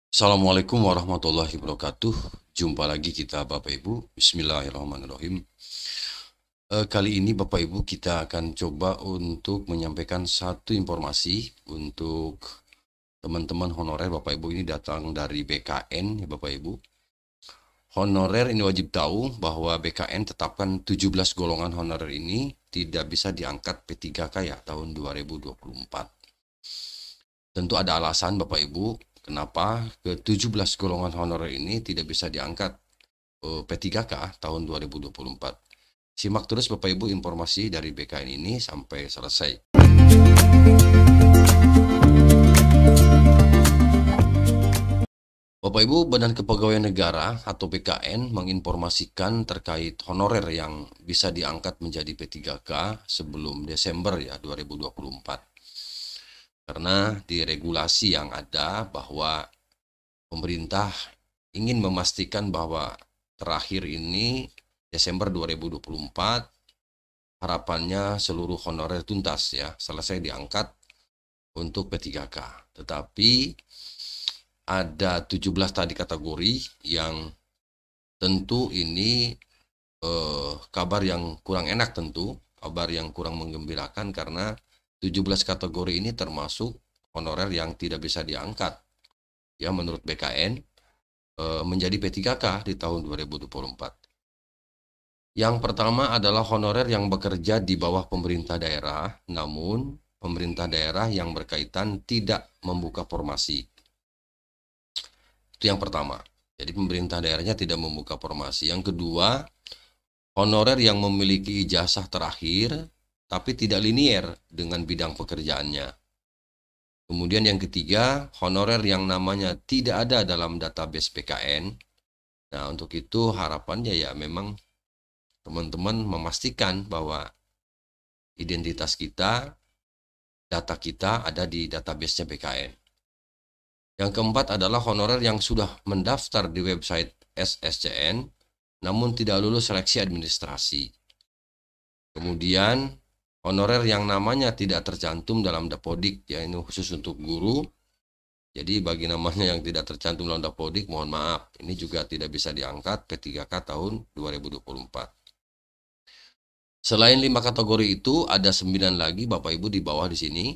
Assalamualaikum warahmatullahi wabarakatuh. Jumpa lagi kita Bapak Ibu. Bismillahirrahmanirrahim. Kali ini Bapak Ibu kita akan coba untuk menyampaikan satu informasi untuk teman-teman honorer. Bapak Ibu, ini datang dari BKN ya Bapak Ibu. Honorer ini wajib tahu bahwa BKN tetapkan 17 golongan honorer ini tidak bisa diangkat P3K ya tahun 2024. Tentu ada alasan Bapak Ibu kenapa ke 17 golongan honorer ini tidak bisa diangkat P3K tahun 2024. Simak terus Bapak Ibu informasi dari BKN ini sampai selesai. Bapak Ibu, Badan Kepegawaian Negara atau BKN menginformasikan terkait honorer yang bisa diangkat menjadi P3K sebelum Desember ya 2024. Karena di regulasi yang ada bahwa pemerintah ingin memastikan bahwa terakhir ini Desember 2024 harapannya seluruh honorer tuntas ya, selesai diangkat untuk P3K. Tetapi ada 17 tadi kategori yang tentu ini kabar yang kurang enak tentu, kabar yang kurang menggembirakan karena 17 kategori ini termasuk honorer yang tidak bisa diangkat ya menurut BKN menjadi P3K di tahun 2024. Yang pertama adalah honorer yang bekerja di bawah pemerintah daerah, namun pemerintah daerah yang berkaitan tidak membuka formasi. Itu yang pertama. Jadi pemerintah daerahnya tidak membuka formasi. Yang kedua, honorer yang memiliki ijazah terakhir tapi tidak linier dengan bidang pekerjaannya. Kemudian yang ketiga, honorer yang namanya tidak ada dalam database PKN. Nah, untuk itu harapannya ya memang teman-teman memastikan bahwa identitas kita, data kita ada di database-nya PKN. Yang keempat adalah honorer yang sudah mendaftar di website SSCN namun tidak lulus seleksi administrasi. Kemudian honorer yang namanya tidak tercantum dalam Dapodik, ya ini khusus untuk guru. Jadi bagi namanya yang tidak tercantum dalam Dapodik, mohon maaf, ini juga tidak bisa diangkat P3K tahun 2024. Selain 5 kategori itu, ada 9 lagi Bapak Ibu di bawah di sini,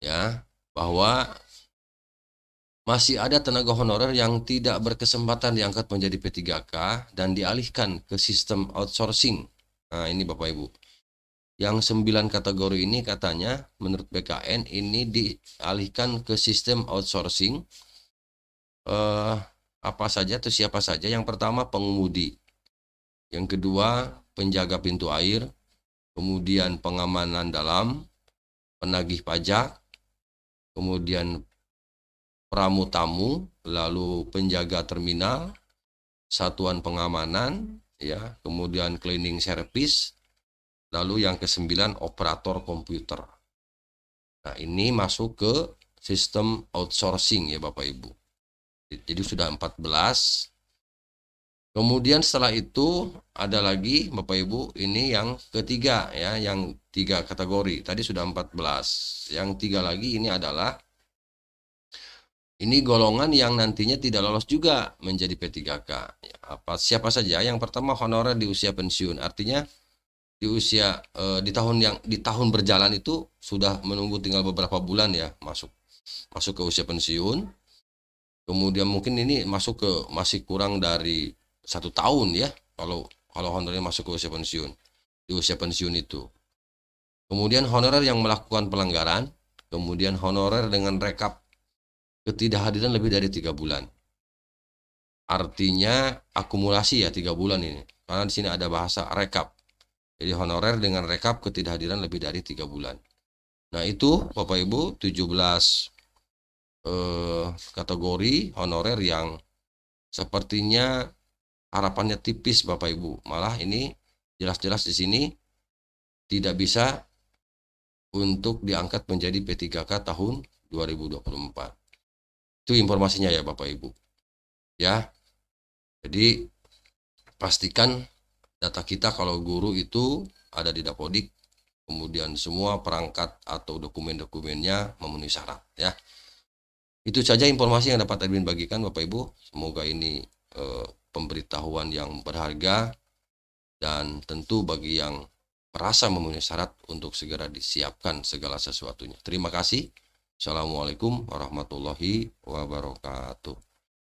ya, bahwa masih ada tenaga honorer yang tidak berkesempatan diangkat menjadi P3K dan dialihkan ke sistem outsourcing. Nah, ini Bapak Ibu. Yang 9 kategori ini katanya menurut BKN ini dialihkan ke sistem outsourcing. Apa saja atau siapa saja? Yang pertama pengemudi. Yang kedua penjaga pintu air. Kemudian pengamanan dalam, penagih pajak, kemudian pramu tamu, lalu penjaga terminal, satuan pengamanan, ya, kemudian cleaning service, lalu yang ke-9 operator komputer. Nah, ini masuk ke sistem outsourcing ya Bapak Ibu. Jadi sudah 14. Kemudian setelah itu ada lagi Bapak Ibu, ini yang ketiga ya, yang 3 kategori. Tadi sudah 14. Yang 3 lagi ini adalah ini golongan yang nantinya tidak lolos juga menjadi P3K. Siapa saja? Yang pertama honorer di usia pensiun. Artinya di usia di tahun berjalan itu sudah menunggu tinggal beberapa bulan ya masuk ke usia pensiun. Kemudian mungkin ini masuk ke masih kurang dari 1 tahun ya kalau honorernya masuk ke usia pensiun di usia pensiun itu. Kemudian honorer yang melakukan pelanggaran, kemudian honorer dengan rekap ketidakhadiran lebih dari 3 bulan. Artinya akumulasi ya 3 bulan ini. Karena di sini ada bahasa rekap. Jadi honorer dengan rekap ketidakhadiran lebih dari 3 bulan. Nah itu Bapak Ibu 17 kategori honorer yang sepertinya harapannya tipis Bapak Ibu. Malah ini jelas-jelas di sini tidak bisa untuk diangkat menjadi P3K tahun 2024. Itu informasinya ya Bapak Ibu. Ya. Jadi pastikan data kita kalau guru itu ada di Dapodik, kemudian semua perangkat atau dokumen-dokumennya memenuhi syarat ya. Itu saja informasi yang dapat admin bagikan Bapak Ibu. Semoga ini pemberitahuan yang berharga, dan tentu bagi yang merasa memenuhi syarat untuk segera disiapkan segala sesuatunya. Terima kasih. Assalamualaikum warahmatullahi wabarakatuh.